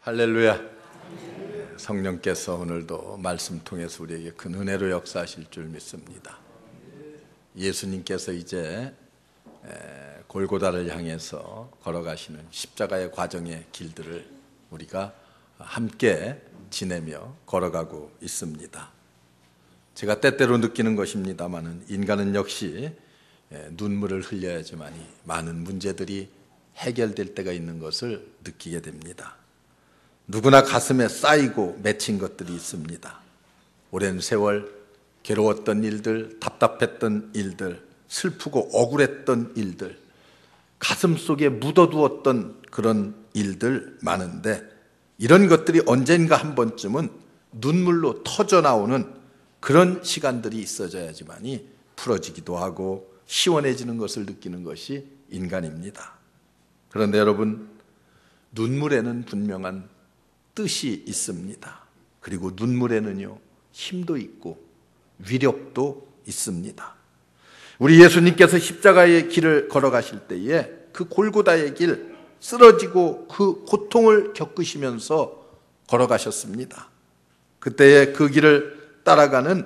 할렐루야. 성령께서 오늘도 말씀 통해서 우리에게 큰 은혜로 역사하실 줄 믿습니다. 예수님께서 이제 골고다를 향해서 걸어가시는 십자가의 과정의 길들을 우리가 함께 지내며 걸어가고 있습니다. 제가 때때로 느끼는 것입니다마는 인간은 역시 눈물을 흘려야지만이 많은 문제들이 해결될 때가 있는 것을 느끼게 됩니다. 누구나 가슴에 쌓이고 맺힌 것들이 있습니다. 오랜 세월 괴로웠던 일들, 답답했던 일들, 슬프고 억울했던 일들, 가슴 속에 묻어두었던 그런 일들 많은데, 이런 것들이 언젠가 한 번쯤은 눈물로 터져나오는 그런 시간들이 있어져야지만이 풀어지기도 하고 시원해지는 것을 느끼는 것이 인간입니다. 그런데 여러분, 눈물에는 분명한 뜻이 있습니다. 그리고 눈물에는요, 힘도 있고 위력도 있습니다. 우리 예수님께서 십자가의 길을 걸어가실 때에 그 골고다의 길, 쓰러지고 그 고통을 겪으시면서 걸어가셨습니다. 그때의 그 길을 따라가는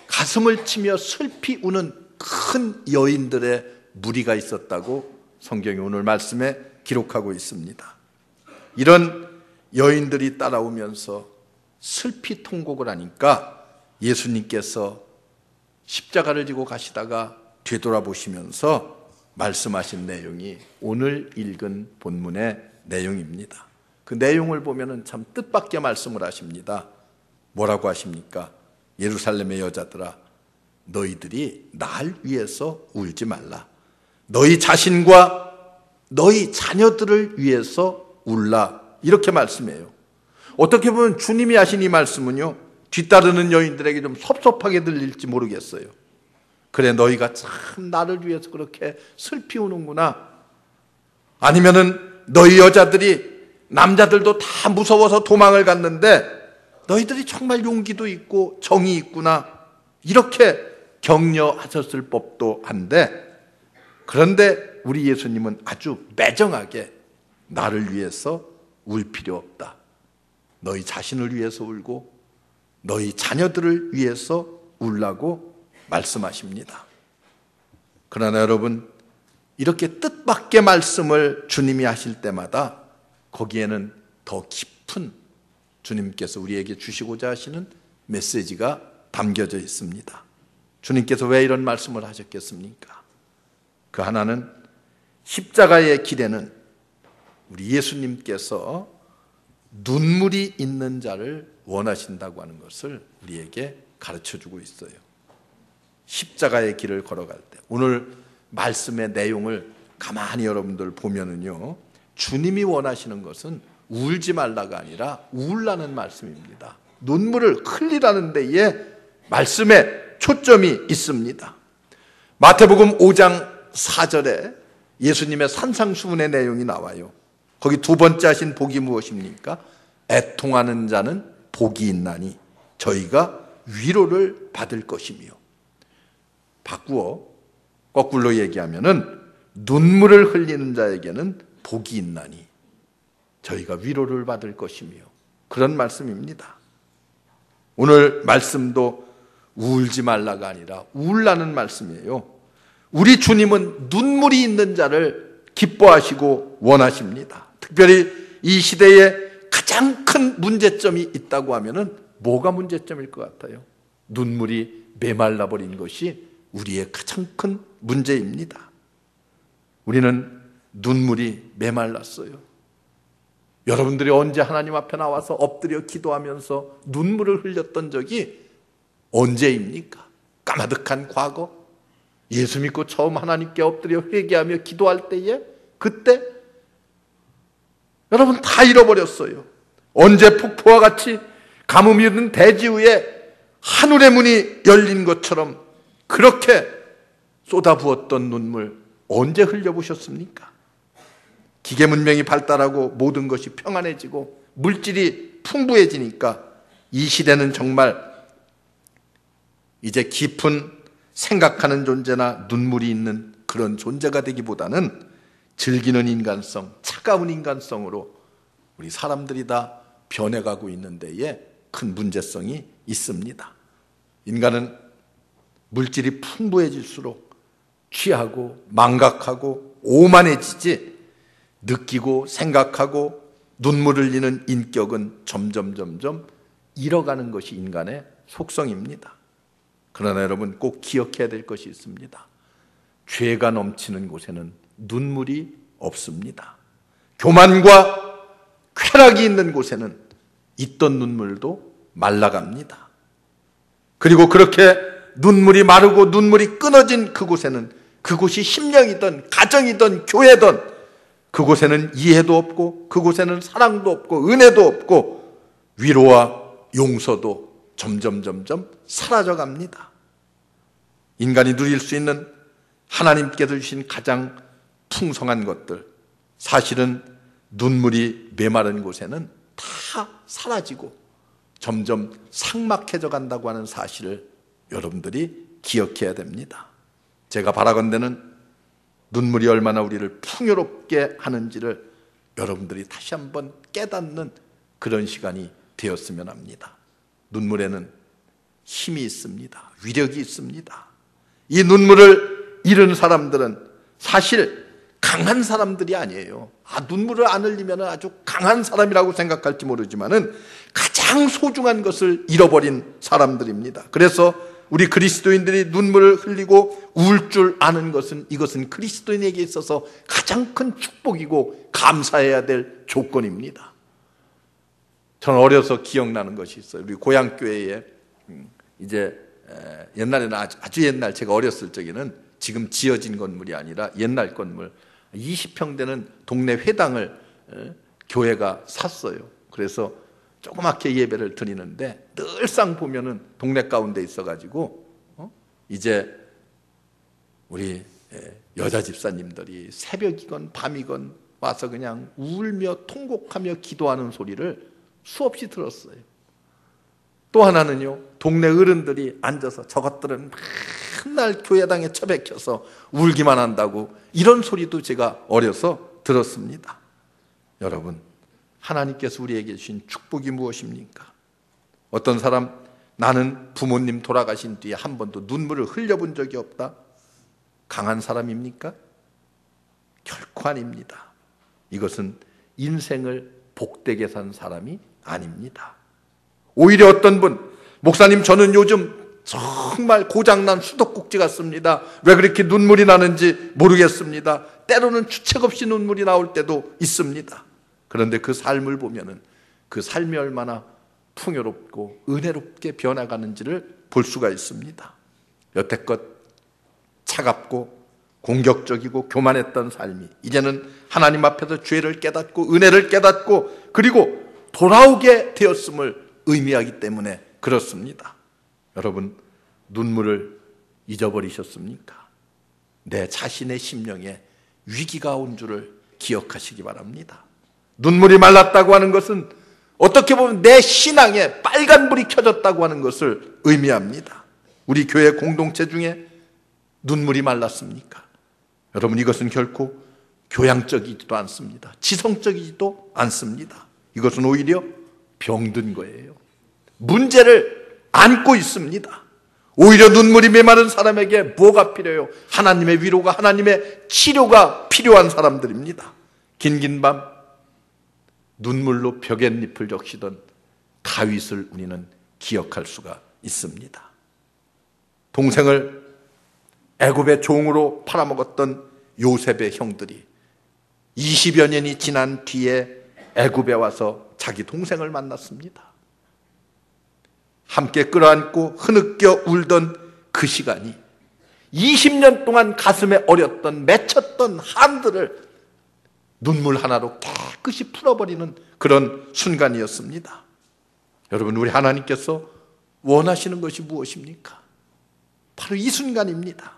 가슴을 치며 슬피 우는 큰 여인들의 무리가 있었다고 성경이 오늘 말씀에 기록하고 있습니다. 이런 여인들이 따라오면서 슬피 통곡을 하니까 예수님께서 십자가를 지고 가시다가 되돌아보시면서 말씀하신 내용이 오늘 읽은 본문의 내용입니다. 그 내용을 보면 참 뜻밖의 말씀을 하십니다. 뭐라고 하십니까? 예루살렘의 여자들아, 너희들이 날 위해서 울지 말라. 너희 자신과 너희 자녀들을 위해서 울라. 이렇게 말씀해요. 어떻게 보면 주님이 하신 이 말씀은요, 뒤따르는 여인들에게 좀 섭섭하게 들릴지 모르겠어요. 그래, 너희가 참 나를 위해서 그렇게 슬피 우는구나. 아니면은 너희 여자들이 남자들도 다 무서워서 도망을 갔는데 너희들이 정말 용기도 있고 정이 있구나. 이렇게 격려하셨을 법도 한데, 그런데 우리 예수님은 아주 매정하게 나를 위해서 울 필요 없다. 너희 자신을 위해서 울고 너희 자녀들을 위해서 울라고 말씀하십니다. 그러나 여러분, 이렇게 뜻밖의 말씀을 주님이 하실 때마다 거기에는 더 깊은 주님께서 우리에게 주시고자 하시는 메시지가 담겨져 있습니다. 주님께서 왜 이런 말씀을 하셨겠습니까? 그 하나는 십자가의 길에는 우리 예수님께서 눈물이 있는 자를 원하신다고 하는 것을 우리에게 가르쳐주고 있어요. 십자가의 길을 걸어갈 때, 오늘 말씀의 내용을 가만히 여러분들 보면은요, 주님이 원하시는 것은 울지 말라가 아니라 울라는 말씀입니다. 눈물을 흘리라는 데에 말씀에 초점이 있습니다. 마태복음 5장 4절에 예수님의 산상수훈의 내용이 나와요. 거기 두 번째 하신 복이 무엇입니까? 애통하는 자는 복이 있나니 저희가 위로를 받을 것이며, 바꾸어 거꾸로 얘기하면은 눈물을 흘리는 자에게는 복이 있나니 저희가 위로를 받을 것이며, 그런 말씀입니다. 오늘 말씀도 울지 말라가 아니라 울라는 말씀이에요. 우리 주님은 눈물이 있는 자를 기뻐하시고 원하십니다. 특별히 이 시대에 가장 큰 문제점이 있다고 하면은 뭐가 문제점일 것 같아요? 눈물이 메말라버린 것이 우리의 가장 큰 문제입니다. 우리는 눈물이 메말랐어요. 여러분들이 언제 하나님 앞에 나와서 엎드려 기도하면서 눈물을 흘렸던 적이 언제입니까? 까마득한 과거? 예수 믿고 처음 하나님께 엎드려 회개하며 기도할 때에, 그때 여러분 다 잃어버렸어요. 언제 폭포와 같이 가뭄이 있는 대지 위에 하늘의 문이 열린 것처럼 그렇게 쏟아부었던 눈물 언제 흘려보셨습니까? 기계 문명이 발달하고 모든 것이 평안해지고 물질이 풍부해지니까 이 시대는 정말 이제 깊은 생각하는 존재나 눈물이 있는 그런 존재가 되기보다는 즐기는 인간성, 차가운 인간성으로 우리 사람들이 다 변해가고 있는 데에 큰 문제성이 있습니다. 인간은 물질이 풍부해질수록 취하고 망각하고 오만해지지, 느끼고 생각하고 눈물을 흘리는 인격은 점점 잃어가는 것이 인간의 속성입니다. 그러나 여러분 꼭 기억해야 될 것이 있습니다. 죄가 넘치는 곳에는 눈물이 없습니다. 교만과 쾌락이 있는 곳에는 있던 눈물도 말라갑니다. 그리고 그렇게 눈물이 마르고 눈물이 끊어진 그곳에는, 그곳이 심령이든 가정이든 교회든, 그곳에는 이해도 없고 그곳에는 사랑도 없고 은혜도 없고 위로와 용서도 점점 사라져갑니다. 인간이 누릴 수 있는 하나님께서 주신 가장 풍성한 것들, 사실은 눈물이 메마른 곳에는 다 사라지고 점점 삭막해져 간다고 하는 사실을 여러분들이 기억해야 됩니다. 제가 바라건대는 눈물이 얼마나 우리를 풍요롭게 하는지를 여러분들이 다시 한번 깨닫는 그런 시간이 되었으면 합니다. 눈물에는 힘이 있습니다. 위력이 있습니다. 이 눈물을 잃은 사람들은 사실 강한 사람들이 아니에요. 눈물을 안 흘리면 아주 강한 사람이라고 생각할지 모르지만은 가장 소중한 것을 잃어버린 사람들입니다. 그래서 우리 그리스도인들이 눈물을 흘리고 울 줄 아는 것은, 이것은 그리스도인에게 있어서 가장 큰 축복이고 감사해야 될 조건입니다. 저는 어려서 기억나는 것이 있어요. 우리 고향교회에 이제 옛날에는 아주 옛날, 제가 어렸을 적에는 지금 지어진 건물이 아니라 옛날 건물 20평 되는 동네 회당을 교회가 샀어요. 그래서 조그맣게 예배를 드리는데 늘상 보면은 동네 가운데 있어가지고 이제 우리 여자 집사님들이 새벽이건 밤이건 와서 그냥 울며 통곡하며 기도하는 소리를 수없이 들었어요. 또 하나는요, 동네 어른들이 앉아서 저것들은 맨날 교회당에 처박혀서 울기만 한다고, 이런 소리도 제가 어려서 들었습니다. 여러분, 하나님께서 우리에게 주신 축복이 무엇입니까? 어떤 사람, 나는 부모님 돌아가신 뒤에 한 번도 눈물을 흘려본 적이 없다. 강한 사람입니까? 결코 아닙니다. 이것은 인생을 복되게 산 사람이 아닙니다. 오히려 어떤 분, 목사님 저는 요즘 정말 고장난 수도꼭지 같습니다. 왜 그렇게 눈물이 나는지 모르겠습니다. 때로는 주책 없이 눈물이 나올 때도 있습니다. 그런데 그 삶을 보면은 그 삶이 얼마나 풍요롭고 은혜롭게 변해가는지를 볼 수가 있습니다. 여태껏 차갑고 공격적이고 교만했던 삶이 이제는 하나님 앞에서 죄를 깨닫고 은혜를 깨닫고 그리고 돌아오게 되었음을 의미하기 때문에 그렇습니다. 여러분, 눈물을 잊어버리셨습니까? 내 자신의 심령에 위기가 온 줄을 기억하시기 바랍니다. 눈물이 말랐다고 하는 것은 어떻게 보면 내 신앙에 빨간불이 켜졌다고 하는 것을 의미합니다. 우리 교회 공동체 중에 눈물이 말랐습니까? 여러분, 이것은 결코 교양적이지도 않습니다. 지성적이지도 않습니다. 이것은 오히려 병든 거예요. 문제를 안고 있습니다. 오히려 눈물이 메마른 사람에게 뭐가 필요해요? 하나님의 위로가, 하나님의 치료가 필요한 사람들입니다. 긴긴 밤 눈물로 벽엔잎을 적시던 다윗을 우리는 기억할 수가 있습니다. 동생을 애굽의 종으로 팔아먹었던 요셉의 형들이 20여 년이 지난 뒤에 애굽에 와서 자기 동생을 만났습니다. 함께 끌어안고 흐느껴 울던 그 시간이 20년 동안 가슴에 어렸던 맺혔던 한들을 눈물 하나로 깨끗이 풀어버리는 그런 순간이었습니다. 여러분, 우리 하나님께서 원하시는 것이 무엇입니까? 바로 이 순간입니다.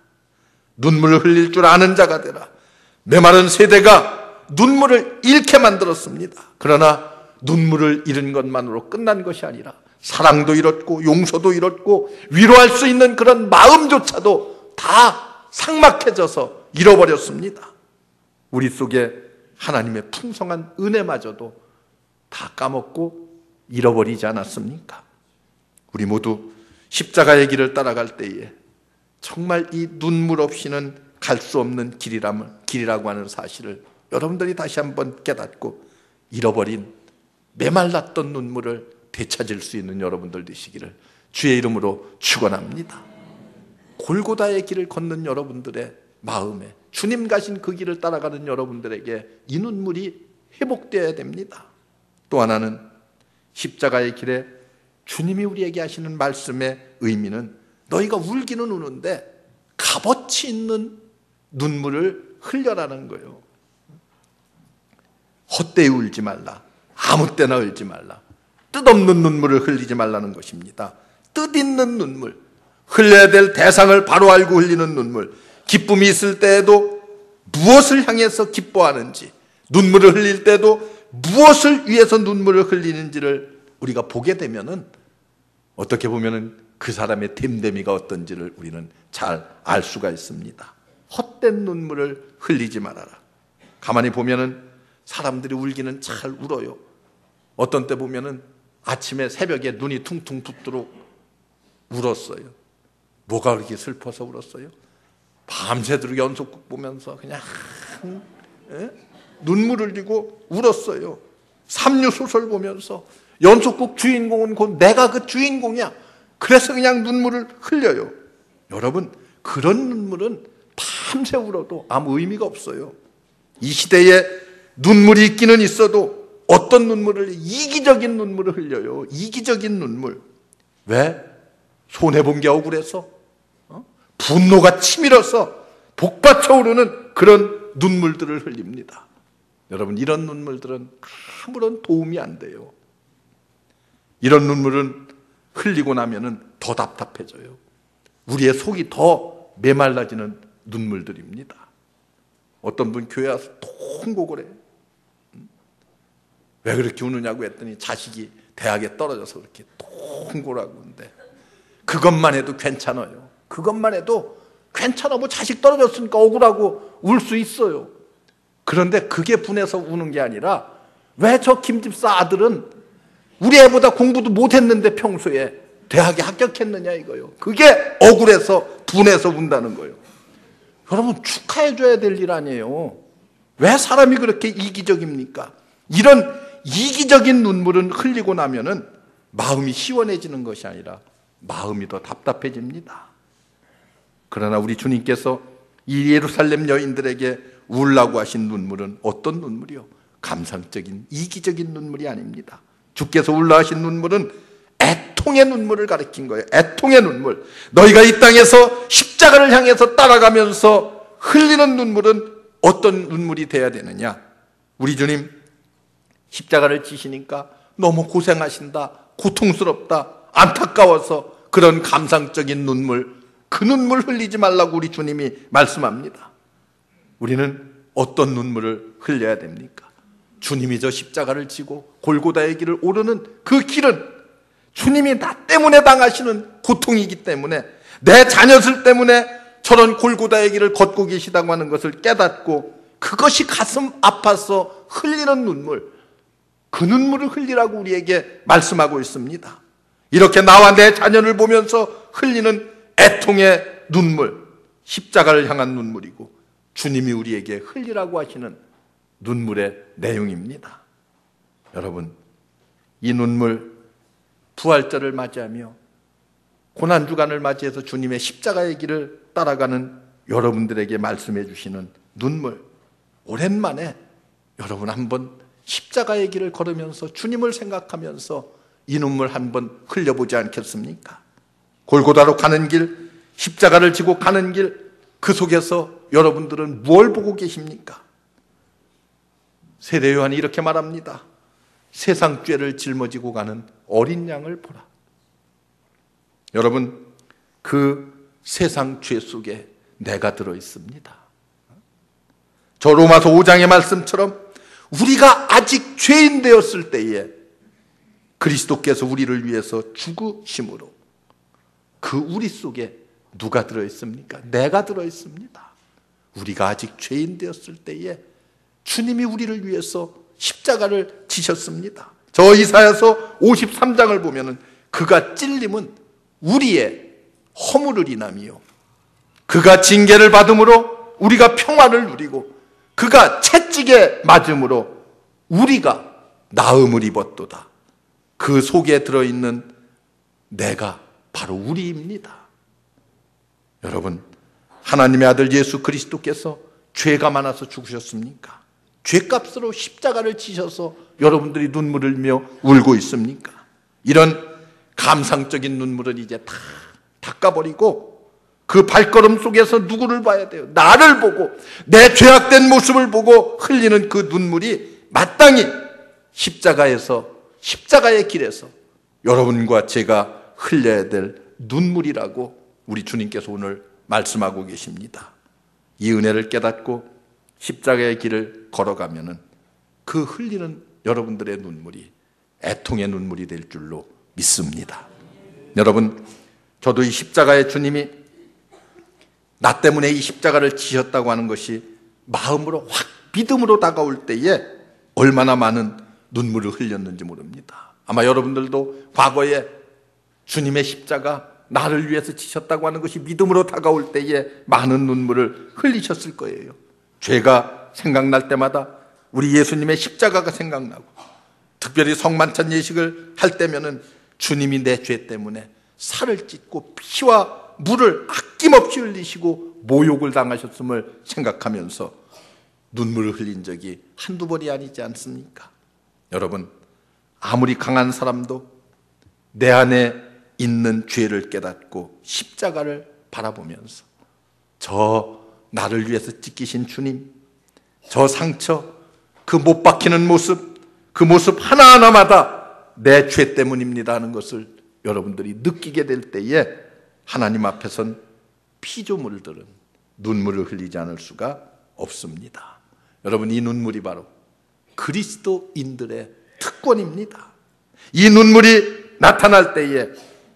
눈물을 흘릴 줄 아는 자가 되라. 메마른 세대가 눈물을 잃게 만들었습니다. 그러나 눈물을 잃은 것만으로 끝난 것이 아니라 사랑도 잃었고 용서도 잃었고 위로할 수 있는 그런 마음조차도 다 삭막해져서 잃어버렸습니다. 우리 속에 하나님의 풍성한 은혜마저도 다 까먹고 잃어버리지 않았습니까? 우리 모두 십자가의 길을 따라갈 때에 정말 이 눈물 없이는 갈 수 없는 길이라고 하는 사실을 여러분들이 다시 한번 깨닫고 잃어버린 메말랐던 눈물을 되찾을 수 있는 여러분들 되시기를 주의 이름으로 축원합니다. 골고다의 길을 걷는 여러분들의 마음에 주님 가신 그 길을 따라가는 여러분들에게 이 눈물이 회복되어야 됩니다. 또 하나는 십자가의 길에 주님이 우리에게 하시는 말씀의 의미는 너희가 울기는 우는데 값어치 있는 눈물을 흘려라는 거예요. 헛되이 울지 말라. 아무 때나 울지 말라. 뜻없는 눈물을 흘리지 말라는 것입니다. 뜻있는 눈물, 흘려야 될 대상을 바로 알고 흘리는 눈물, 기쁨이 있을 때에도 무엇을 향해서 기뻐하는지, 눈물을 흘릴 때도 무엇을 위해서 눈물을 흘리는지를 우리가 보게 되면은 어떻게 보면은 그 사람의 됨됨이가 어떤지를 우리는 잘 알 수가 있습니다. 헛된 눈물을 흘리지 말아라. 가만히 보면은 사람들이 울기는 잘 울어요. 어떤 때 보면은 아침에 새벽에 눈이 퉁퉁 붓도록 울었어요. 뭐가 그렇게 슬퍼서 울었어요? 밤새도록 연속극 보면서 그냥 눈물 흘리고 울었어요. 삼류 소설 보면서 연속극 주인공은 곧 내가 그 주인공이야. 그래서 그냥 눈물을 흘려요. 여러분, 그런 눈물은 밤새 울어도 아무 의미가 없어요. 이 시대에 눈물이 있기는 있어도 어떤 눈물을, 이기적인 눈물을 흘려요. 이기적인 눈물. 왜? 손해본 게 억울해서, 분노가 치밀어서 복받쳐 오르는 그런 눈물들을 흘립니다. 여러분, 이런 눈물들은 아무런 도움이 안 돼요. 이런 눈물은 흘리고 나면은 더 답답해져요. 우리의 속이 더 메말라지는 눈물들입니다. 어떤 분 교회 와서 통곡을 해요. 왜 그렇게 우느냐고 했더니 자식이 대학에 떨어져서 그렇게 통곡을 하고 있는데, 그것만 해도 괜찮아요. 그것만 해도 괜찮아. 뭐 자식 떨어졌으니까 억울하고 울 수 있어요. 그런데 그게 분해서 우는 게 아니라, 왜 저 김집사 아들은 우리 애보다 공부도 못했는데 평소에 대학에 합격했느냐 이거요. 그게 억울해서 분해서 운다는 거예요. 여러분, 축하해줘야 될 일 아니에요. 왜 사람이 그렇게 이기적입니까? 이런 이기적인 눈물은 흘리고 나면은 마음이 시원해지는 것이 아니라 마음이 더 답답해집니다. 그러나 우리 주님께서 이 예루살렘 여인들에게 울라고 하신 눈물은 어떤 눈물이요? 감상적인 이기적인 눈물이 아닙니다. 주께서 울라 하신 눈물은 애통의 눈물을 가리킨 거예요. 애통의 눈물. 너희가 이 땅에서 십자가를 향해서 따라가면서 흘리는 눈물은 어떤 눈물이 돼야 되느냐? 우리 주님 십자가를 지시니까 너무 고생하신다, 고통스럽다, 안타까워서 그런 감상적인 눈물, 그 눈물 흘리지 말라고 우리 주님이 말씀합니다. 우리는 어떤 눈물을 흘려야 됩니까? 주님이 저 십자가를 지고 골고다의 길을 오르는 그 길은 주님이 나 때문에 당하시는 고통이기 때문에, 내 자녀들 때문에 저런 골고다의 길을 걷고 계시다고 하는 것을 깨닫고 그것이 가슴 아파서 흘리는 눈물, 그 눈물을 흘리라고 우리에게 말씀하고 있습니다. 이렇게 나와 내 자녀를 보면서 흘리는 애통의 눈물, 십자가를 향한 눈물이고 주님이 우리에게 흘리라고 하시는 눈물의 내용입니다. 여러분, 이 눈물, 부활절을 맞이하며 고난주간을 맞이해서 주님의 십자가의 길을 따라가는 여러분들에게 말씀해 주시는 눈물, 오랜만에 여러분 한번 십자가의 길을 걸으면서 주님을 생각하면서 이 눈물 한번 흘려보지 않겠습니까? 골고다로 가는 길, 십자가를 지고 가는 길, 그 속에서 여러분들은 뭘 보고 계십니까? 세례 요한이 이렇게 말합니다. 세상 죄를 짊어지고 가는 어린 양을 보라. 여러분, 그 세상 죄 속에 내가 들어있습니다. 저 로마서 5장의 말씀처럼 우리가 아직 죄인 되었을 때에 그리스도께서 우리를 위해서 죽으심으로 그 우리 속에 누가 들어있습니까? 내가 들어있습니다. 우리가 아직 죄인 되었을 때에 주님이 우리를 위해서 십자가를 지셨습니다. 저 이사야서 53장을 보면은 그가 찔림은 우리의 허물을 인함이요 그가 징계를 받음으로 우리가 평화를 누리고 그가 채찍에 맞음으로 우리가 나음을 입었도다. 그 속에 들어있는 내가 바로 우리입니다. 여러분, 하나님의 아들 예수 그리스도께서 죄가 많아서 죽으셨습니까? 죄값으로 십자가를 지셔서 여러분들이 눈물을 흘리며 울고 있습니까? 이런 감상적인 눈물을 이제 다 닦아버리고 그 발걸음 속에서 누구를 봐야 돼요? 나를 보고 내 죄악된 모습을 보고 흘리는 그 눈물이 마땅히 십자가의 길에서 여러분과 제가 흘려야 될 눈물이라고 우리 주님께서 오늘 말씀하고 계십니다. 이 은혜를 깨닫고 십자가의 길을 걸어가면은 그 흘리는 여러분들의 눈물이 애통의 눈물이 될 줄로 믿습니다. 여러분, 저도 이 십자가의 주님이 나 때문에 이 십자가를 지셨다고 하는 것이 마음으로 확 믿음으로 다가올 때에 얼마나 많은 눈물을 흘렸는지 모릅니다. 아마 여러분들도 과거에 주님의 십자가 나를 위해서 지셨다고 하는 것이 믿음으로 다가올 때에 많은 눈물을 흘리셨을 거예요. 죄가 생각날 때마다 우리 예수님의 십자가가 생각나고, 특별히 성만찬 예식을 할 때면은 주님이 내 죄 때문에 살을 찢고 피와 물을 아낌없이 흘리시고 모욕을 당하셨음을 생각하면서 눈물을 흘린 적이 한두 번이 아니지 않습니까? 여러분, 아무리 강한 사람도 내 안에 있는 죄를 깨닫고 십자가를 바라보면서 저 나를 위해서 찢기신 주님, 저 상처, 그 못 박히는 모습, 그 모습 하나하나마다 내 죄 때문입니다 하는 것을 여러분들이 느끼게 될 때에 하나님 앞에선 피조물들은 눈물을 흘리지 않을 수가 없습니다. 여러분, 이 눈물이 바로 그리스도인들의 특권입니다. 이 눈물이 나타날 때에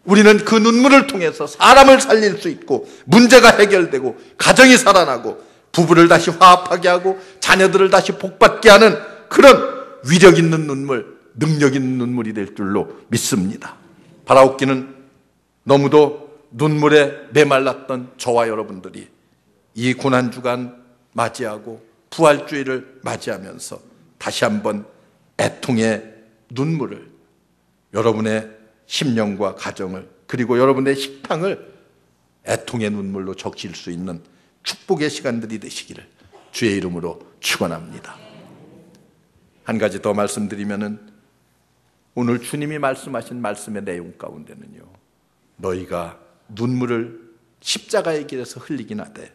우리는 그 눈물을 통해서 사람을 살릴 수 있고 문제가 해결되고 가정이 살아나고 부부를 다시 화합하게 하고 자녀들을 다시 복받게 하는 그런 위력 있는 눈물, 능력 있는 눈물이 될 줄로 믿습니다. 바라옵기는 너무도 눈물에 메말랐던 저와 여러분들이 이 고난주간 맞이하고 부활주의를 맞이하면서 다시 한번 애통의 눈물을, 여러분의 심령과 가정을, 그리고 여러분의 식탁을 애통의 눈물로 적실 수 있는 축복의 시간들이 되시기를 주의 이름으로 축원합니다. 한 가지 더 말씀드리면은, 오늘 주님이 말씀하신 말씀의 내용 가운데는요, 너희가 눈물을 십자가의 길에서 흘리긴 하되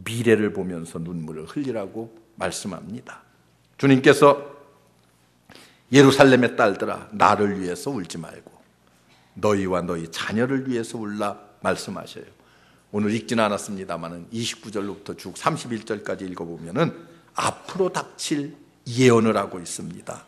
미래를 보면서 눈물을 흘리라고 말씀합니다. 주님께서 예루살렘의 딸들아, 나를 위해서 울지 말고 너희와 너희 자녀를 위해서 울라 말씀하셔요. 오늘 읽지는 않았습니다만 29절로부터 쭉 31절까지 읽어보면은 앞으로 닥칠 예언을 하고 있습니다.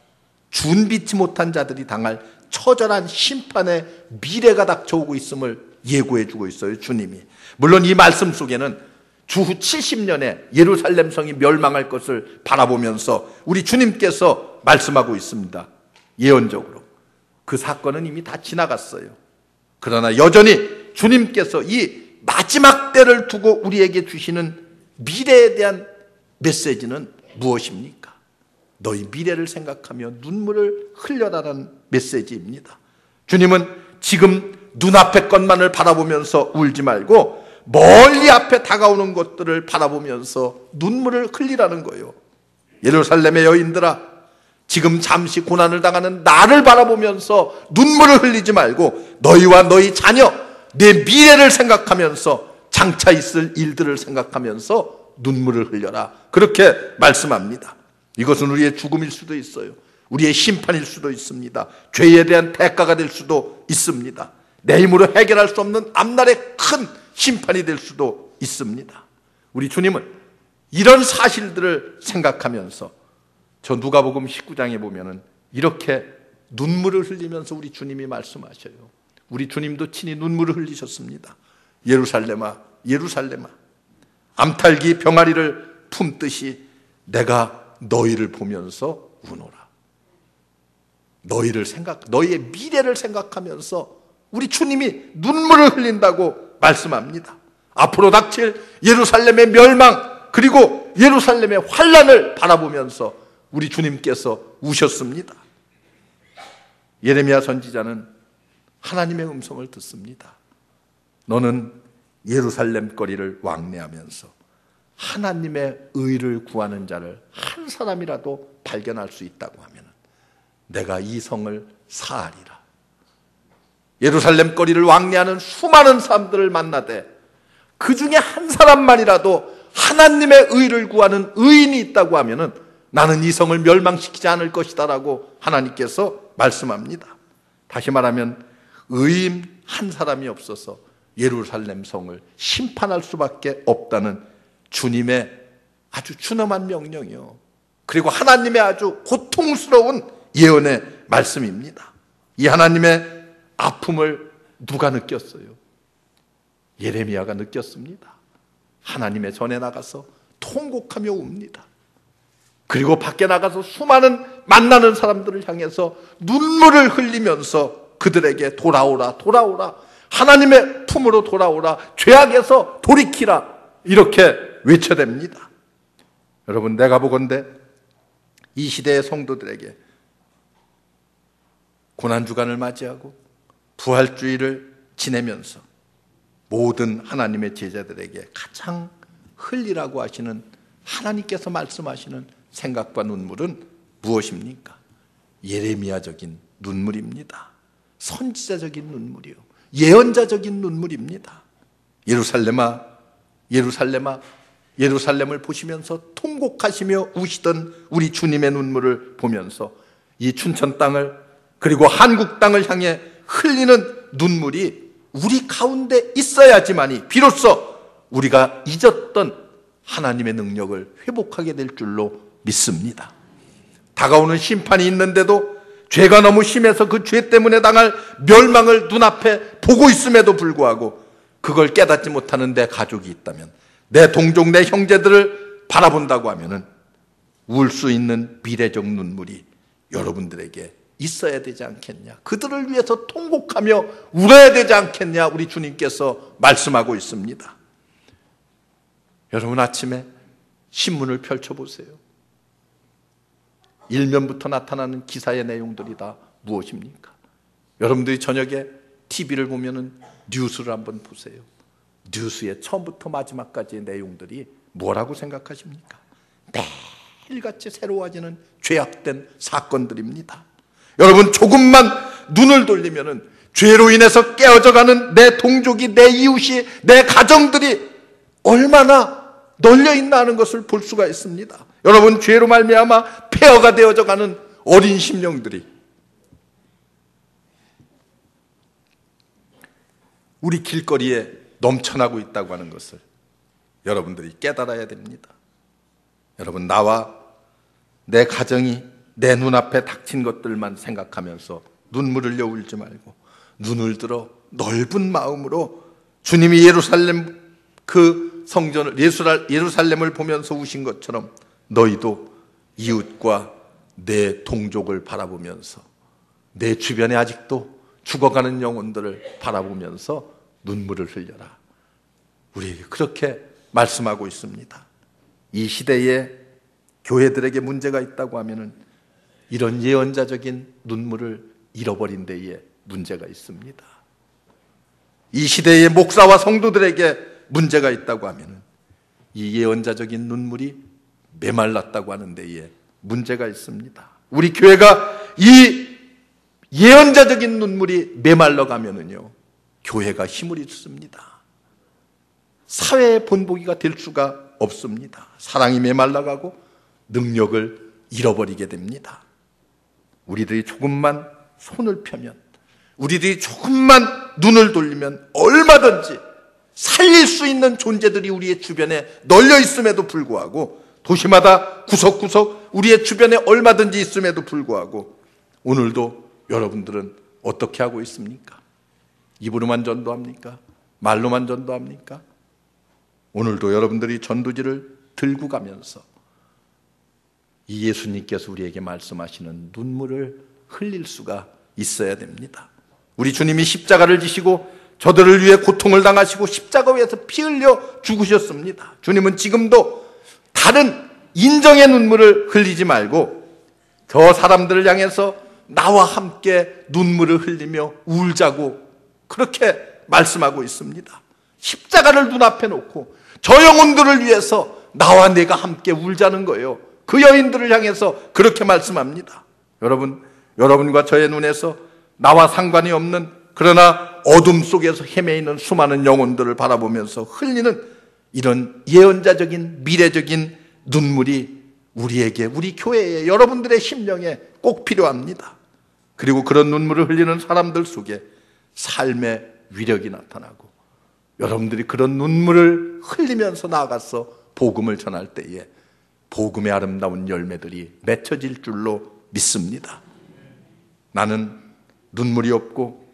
준비치 못한 자들이 당할 처절한 심판의 미래가 닥쳐오고 있음을 예고해주고 있어요, 주님이. 물론 이 말씀 속에는 주후 70년에 예루살렘 성이 멸망할 것을 바라보면서 우리 주님께서 말씀하고 있습니다. 예언적으로. 그 사건은 이미 다 지나갔어요. 그러나 여전히 주님께서 이 마지막 때를 두고 우리에게 주시는 미래에 대한 메시지는 무엇입니까? 너희 미래를 생각하며 눈물을 흘려라라는 메시지입니다. 주님은 지금 눈앞의 것만을 바라보면서 울지 말고 멀리 앞에 다가오는 것들을 바라보면서 눈물을 흘리라는 거예요. 예루살렘의 여인들아, 지금 잠시 고난을 당하는 나를 바라보면서 눈물을 흘리지 말고 너희와 너희 자녀, 내 미래를 생각하면서 장차 있을 일들을 생각하면서 눈물을 흘려라, 그렇게 말씀합니다. 이것은 우리의 죽음일 수도 있어요. 우리의 심판일 수도 있습니다. 죄에 대한 대가가 될 수도 있습니다. 내 힘으로 해결할 수 없는 앞날의 큰 심판이 될 수도 있습니다. 우리 주님은 이런 사실들을 생각하면서 저 누가복음 19장에 보면은 이렇게 눈물을 흘리면서 우리 주님이 말씀하셔요. 우리 주님도 친히 눈물을 흘리셨습니다. 예루살렘아, 예루살렘아, 암탈기 병아리를 품듯이 내가 너희를 보면서 우노라. 너희의 미래를 생각하면서 우리 주님이 눈물을 흘린다고 말씀합니다. 앞으로 닥칠 예루살렘의 멸망, 그리고 예루살렘의 환란을 바라보면서 우리 주님께서 우셨습니다. 예레미야 선지자는 하나님의 음성을 듣습니다. 너는 예루살렘 거리를 왕래하면서 하나님의 의를 구하는 자를 한 사람이라도 발견할 수 있다고 하면 내가 이 성을 사하리라. 예루살렘 거리를 왕래하는 수많은 사람들을 만나되 그 중에 한 사람만이라도 하나님의 의를 구하는 의인이 있다고 하면 나는 이 성을 멸망시키지 않을 것이다 라고 하나님께서 말씀합니다. 다시 말하면 의인 한 사람이 없어서 예루살렘 성을 심판할 수밖에 없다는 주님의 아주 준엄한 명령이요, 그리고 하나님의 아주 고통스러운 예언의 말씀입니다. 이 하나님의 아픔을 누가 느꼈어요? 예레미야가 느꼈습니다. 하나님의 전에 나가서 통곡하며 웁니다. 그리고 밖에 나가서 수많은 만나는 사람들을 향해서 눈물을 흘리면서 그들에게 돌아오라, 돌아오라, 하나님의 품으로 돌아오라, 죄악에서 돌이키라, 이렇게 외쳐댑니다. 여러분, 내가 보건대 이 시대의 성도들에게 고난주간을 맞이하고 부활주의를 지내면서 모든 하나님의 제자들에게 가장 흘리라고 하시는 하나님께서 말씀하시는 생각과 눈물은 무엇입니까? 예레미야적인 눈물입니다. 선지자적인 눈물이요, 예언자적인 눈물입니다. 예루살렘아, 예루살렘아, 예루살렘을 보시면서 통곡하시며 우시던 우리 주님의 눈물을 보면서 이 춘천 땅을, 그리고 한국 땅을 향해 흘리는 눈물이 우리 가운데 있어야지만이 비로소 우리가 잊었던 하나님의 능력을 회복하게 될 줄로 믿습니다. 다가오는 심판이 있는데도 죄가 너무 심해서 그 죄 때문에 당할 멸망을 눈앞에 보고 있음에도 불구하고 그걸 깨닫지 못하는 내 가족이 있다면, 내 동족, 내 형제들을 바라본다고 하면은 울 수 있는 미래적 눈물이 여러분들에게 있어야 되지 않겠냐, 그들을 위해서 통곡하며 울어야 되지 않겠냐, 우리 주님께서 말씀하고 있습니다. 여러분, 아침에 신문을 펼쳐보세요. 일면부터 나타나는 기사의 내용들이 다 무엇입니까? 여러분들이 저녁에 TV를 보면은 뉴스를 한번 보세요. 뉴스의 처음부터 마지막까지의 내용들이 뭐라고 생각하십니까? 매일같이 새로워지는 죄악된 사건들입니다. 여러분, 조금만 눈을 돌리면은 죄로 인해서 깨어져가는 내 동족이, 내 이웃이, 내 가정들이 얼마나 널려있나 하는 것을 볼 수가 있습니다. 여러분, 죄로 말미암아 폐허가 되어져가는 어린 심령들이 우리 길거리에 넘쳐나고 있다고 하는 것을 여러분들이 깨달아야 됩니다. 여러분, 나와 내 가정이 내 눈앞에 닥친 것들만 생각하면서 눈물을 흘려 울지 말고 눈을 들어 넓은 마음으로 주님이 예루살렘 그 성전을, 예루살렘을 보면서 우신 것처럼 너희도 이웃과 내 동족을 바라보면서 내 주변에 아직도 죽어가는 영혼들을 바라보면서 눈물을 흘려라, 우리에게 그렇게 말씀하고 있습니다. 이 시대에 교회들에게 문제가 있다고 하면은 이런 예언자적인 눈물을 잃어버린 데에 문제가 있습니다. 이 시대의 목사와 성도들에게 문제가 있다고 하면은 이 예언자적인 눈물이 메말랐다고 하는 데에 문제가 있습니다. 우리 교회가 이 예언자적인 눈물이 메말라 가면은요, 교회가 힘을 잃습니다. 사회의 본보기가 될 수가 없습니다. 사랑이 메말라가고 능력을 잃어버리게 됩니다. 우리들이 조금만 손을 펴면, 우리들이 조금만 눈을 돌리면 얼마든지 살릴 수 있는 존재들이 우리의 주변에 널려 있음에도 불구하고, 도시마다 구석구석 우리의 주변에 얼마든지 있음에도 불구하고 오늘도 여러분들은 어떻게 하고 있습니까? 입으로만 전도합니까? 말로만 전도합니까? 오늘도 여러분들이 전도지를 들고 가면서 이 예수님께서 우리에게 말씀하시는 눈물을 흘릴 수가 있어야 됩니다. 우리 주님이 십자가를 지시고 저들을 위해 고통을 당하시고 십자가 위에서 피 흘려 죽으셨습니다. 주님은 지금도 다른 인정의 눈물을 흘리지 말고 저 사람들을 향해서 나와 함께 눈물을 흘리며 울자고 그렇게 말씀하고 있습니다. 십자가를 눈앞에 놓고 저 영혼들을 위해서 나와 내가 함께 울자는 거예요. 그 여인들을 향해서 그렇게 말씀합니다. 여러분과 저의 눈에서 나와 상관이 없는 그러나 어둠 속에서 헤매이는 수많은 영혼들을 바라보면서 흘리는 이런 예언자적인 미래적인 눈물이 우리에게, 우리 교회에, 여러분들의 심령에 꼭 필요합니다. 그리고 그런 눈물을 흘리는 사람들 속에 삶의 위력이 나타나고 여러분들이 그런 눈물을 흘리면서 나아가서 복음을 전할 때에 복음의 아름다운 열매들이 맺혀질 줄로 믿습니다. 나는 눈물이 없고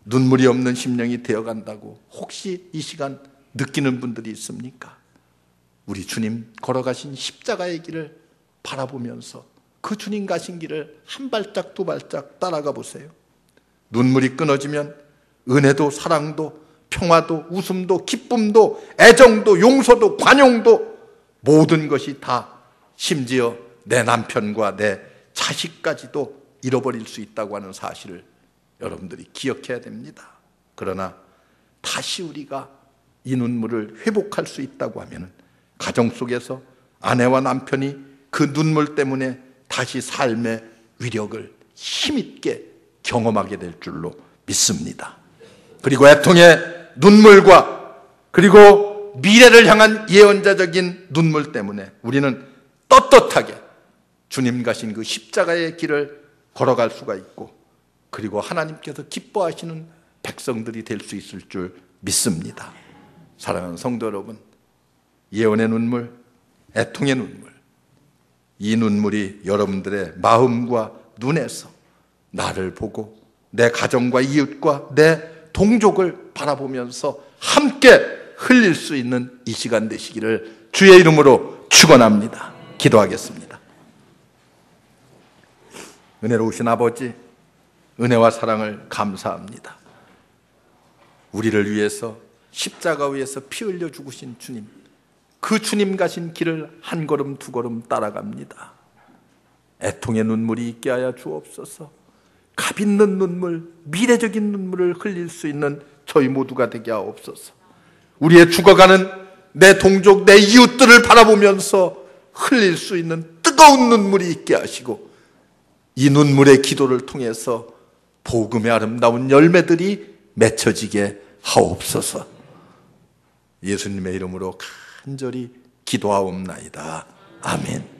눈물이 없는 심령이 되어간다고 혹시 이 시간 느끼는 분들이 있습니까? 우리 주님 걸어가신 십자가의 길을 바라보면서 그 주님 가신 길을 한 발짝 두 발짝 따라가 보세요. 눈물이 끊어지면 은혜도 사랑도 평화도 웃음도 기쁨도 애정도 용서도 관용도 모든 것이 다 심지어 내 남편과 내 자식까지도 잃어버릴 수 있다고 하는 사실을 여러분들이 기억해야 됩니다. 그러나 다시 우리가 이 눈물을 회복할 수 있다고 하면 가정 속에서 아내와 남편이 그 눈물 때문에 다시 삶의 위력을 힘있게 경험하게 될 줄로 믿습니다. 그리고 애통의 눈물과 그리고 미래를 향한 예언자적인 눈물 때문에 우리는 떳떳하게 주님 가신 그 십자가의 길을 걸어갈 수가 있고 그리고 하나님께서 기뻐하시는 백성들이 될 수 있을 줄 믿습니다. 사랑하는 성도 여러분, 예언의 눈물, 애통의 눈물, 이 눈물이 여러분들의 마음과 눈에서 나를 보고 내 가정과 이웃과 내 동족을 바라보면서 함께 흘릴 수 있는 이 시간 되시기를 주의 이름으로 축원합니다. 기도하겠습니다. 은혜로우신 아버지, 은혜와 사랑을 감사합니다. 우리를 위해서 십자가 위에서 피 흘려 죽으신 주님, 그 주님 가신 길을 한 걸음 두 걸음 따라갑니다. 애통의 눈물이 있게 하여 주옵소서. 값 있는 눈물, 미래적인 눈물을 흘릴 수 있는 저희 모두가 되게 하옵소서. 우리의 죽어가는 내 동족, 내 이웃들을 바라보면서 흘릴 수 있는 뜨거운 눈물이 있게 하시고 이 눈물의 기도를 통해서 복음의 아름다운 열매들이 맺혀지게 하옵소서. 예수님의 이름으로 간절히 기도하옵나이다. 아멘.